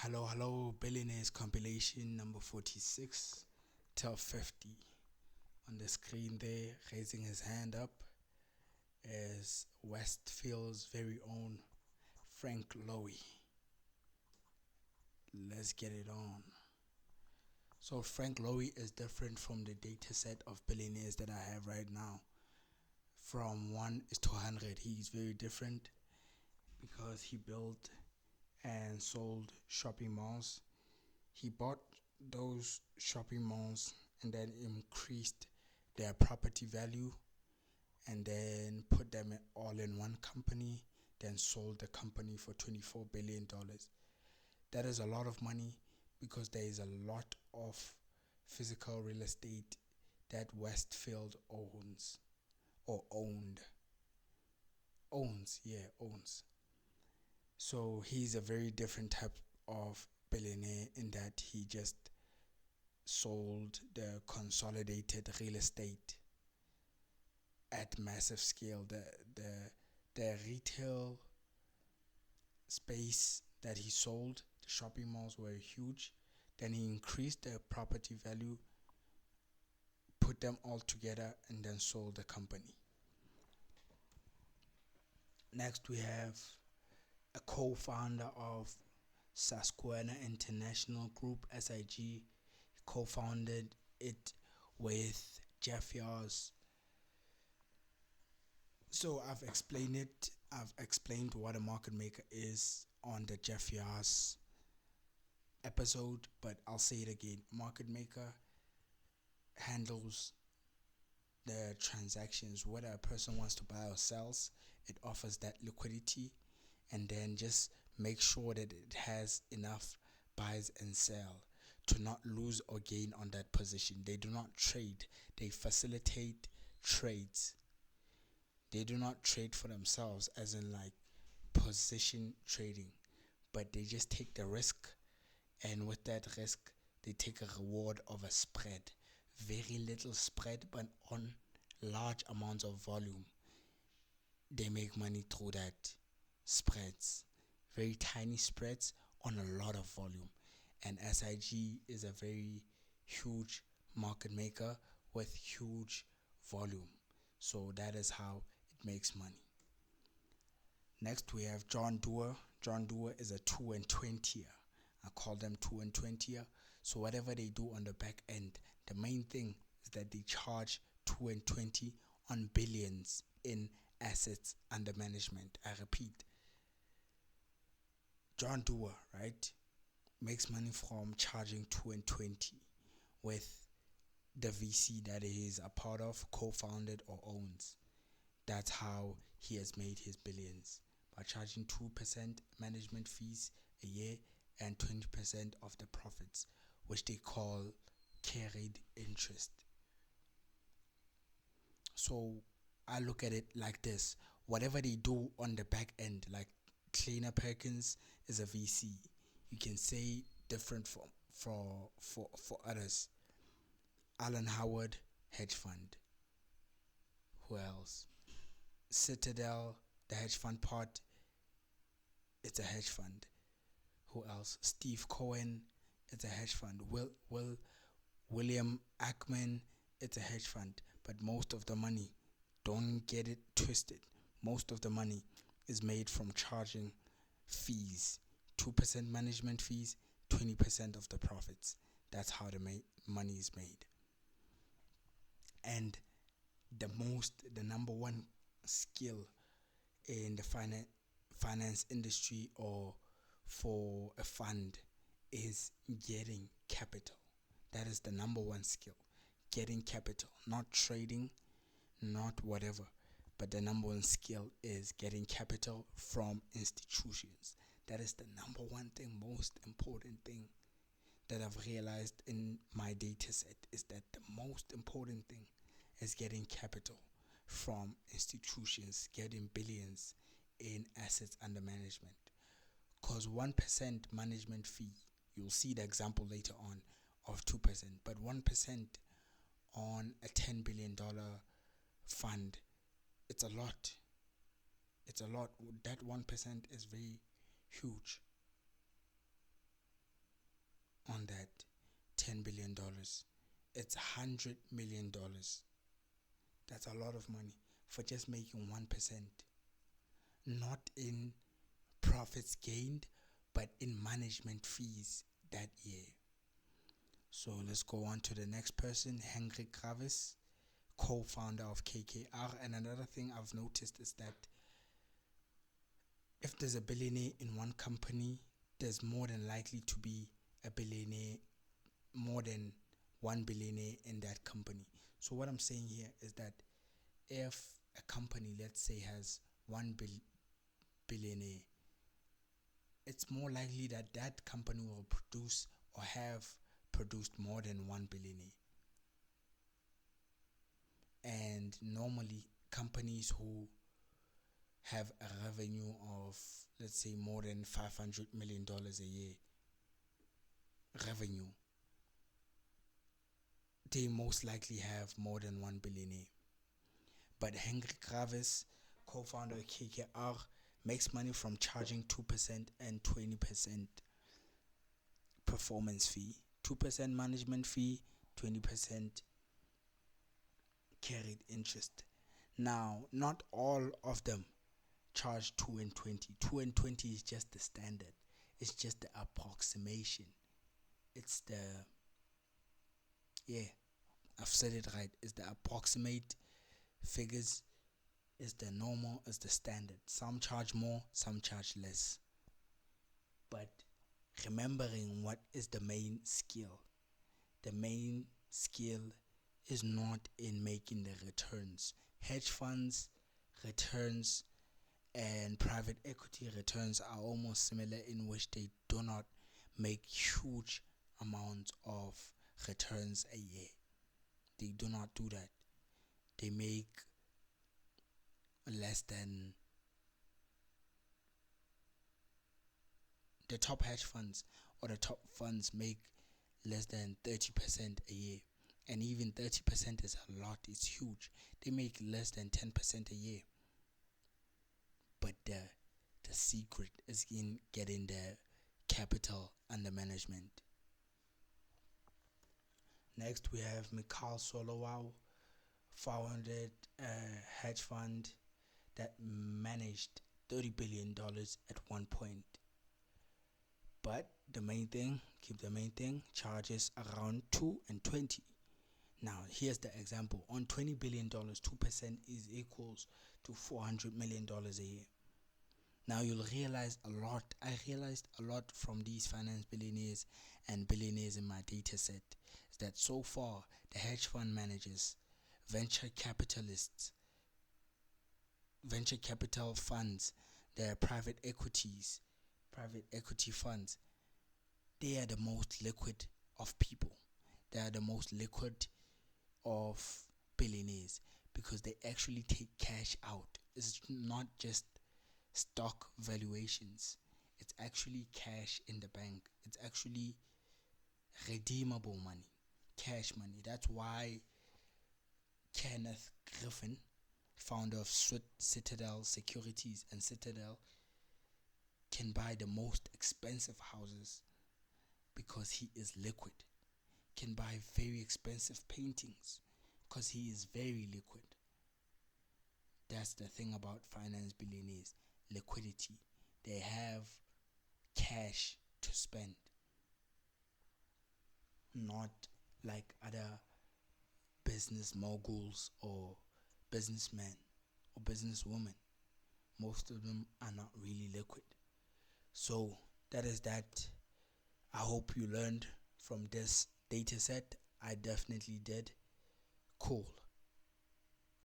Hello, Billionaire's compilation number 46 till 50. On the screen there, raising his hand up, is Westfield's very own Frank Lowy. Let's get it on. So, Frank Lowy is different from the data set of billionaires that I have right now. From 1 is to 100, he's very different because he built and sold shopping malls. He bought those shopping malls and then increased their property value and then put them all in one company, then sold the company for $24 billion. That is a lot of money because there is a lot of physical real estate that Westfield owns or owned. Owns. So he's a very different type of billionaire in that he just sold the consolidated real estate at massive scale. The retail space that he sold, the shopping malls were huge. Then he increased the property value, put them all together, and then sold the company. Next, we have a co-founder of Susquehanna International Group, SIG. He co-founded it with Jeff Yars. So I've explained it. I've explained what a market maker is on the Jeff Yars episode, but I'll say it again. Market maker handles the transactions, whether a person wants to buy or sells. It offers that liquidity and then just make sure that it has enough buys and sell to not lose or gain on that position. They do not trade, they facilitate trades. They do not trade for themselves, as in like position trading, but they just take the risk, and with that risk, they take a reward of a spread. Very little spread, but on large amounts of volume, they make money through that spreads. Very tiny spreads on a lot of volume. And SIG is a very huge market maker with huge volume. So that is how it makes money. Next we have John Doerr. John Doerr is a 2 and 20-year. I call them 2 and 20-year. So whatever they do on the back end, the main thing is that they charge 2 and 20 on billions in assets under management. I repeat, John Doerr, right, makes money from charging 2 and 20 with the VC that he is a part of, co-founded or owns. That's how he has made his billions, by charging 2% management fees a year and 20% of the profits, which they call carried interest. So I look at it like this: whatever they do on the back end, like Kleiner Perkins is a VC. You can say different for others. Alan Howard, hedge fund. Who else? Citadel, the hedge fund part, it's a hedge fund. Who else? Steve Cohen, it's a hedge fund. William Ackman, it's a hedge fund. But most of the money, don't get it twisted, most of the money is made from charging fees. 2% management fees, 20% of the profits. That's how the money is made. And the number one skill in the finance industry or for a fund is getting capital. That is the number one skill. Getting capital, not trading, not whatever, but the number one skill is getting capital from institutions. That is the number one thing, most important thing that I've realized in my data set, is that the most important thing is getting capital from institutions, getting billions in assets under management. Because 1% management fee, you'll see the example later on of 2%, but 1% on a $10 billion fund, it's a lot. It's a lot. That 1% is very huge. It's $100 million. That's a lot of money for just making 1%. Not in profits gained, but in management fees that year. So let's go on to the next person, KRAVIS, co-founder of KKR. And another thing I've noticed is that if there's a billionaire in one company, there's more than likely to be a billionaire, more than one billionaire in that company. So what I'm saying here is that if a company, let's say, has one billionaire, it's more likely that that company will produce or have produced more than one billionaire. And normally companies who have a revenue of, let's say, more than $500 million a year revenue, they most likely have more than one billionaire. But KRAVIS, co-founder of KKR, makes money from charging 2% and 20% performance fee. 2% management fee, 20% carried interest. Now, not all of them charge 2 and 20. 2 and 20 is just the standard. It's just the approximation. It's the, yeah, I've said it right. It's the approximate figures. Is the normal, is the standard. Some charge more, some charge less. But remembering what is the main skill. The main skill is not in making the returns. Hedge funds returns and private equity returns are almost similar, in which they do not make huge amounts of returns a year. They do not do that. They make less than the top hedge funds, or the top funds make less than 30% a year. And even 30% is a lot, it's huge. They make less than 10% a year. But the secret is in getting the capital under management. Next we have SOLOWOW, founded a hedge fund that managed $30 billion at one point. But the main thing, charges around 2 and 20. Now here's the example. On $20 billion, 2% is equals to $400 million a year. Now you'll realize a lot. I realized a lot from these finance billionaires and billionaires in my data set, is that so far the hedge fund managers, venture capitalists, venture capital funds, their private equity funds, they are the most liquid of people. They are the most liquid of billionaires because they actually take cash out. It's not just stock valuations. It's actually cash in the bank. It's actually redeemable money, cash money. That's why Kenneth Griffin, founder of Citadel Securities and Citadel, can buy the most expensive houses because he is liquid. Can buy very expensive paintings because he is very liquid. That's the thing about finance billionaires. Liquidity. They have cash to spend. Not like other business moguls or businessmen or businesswomen. Most of them are not really liquid. So that is that. I hope you learned from this data set. I definitely did. Cool.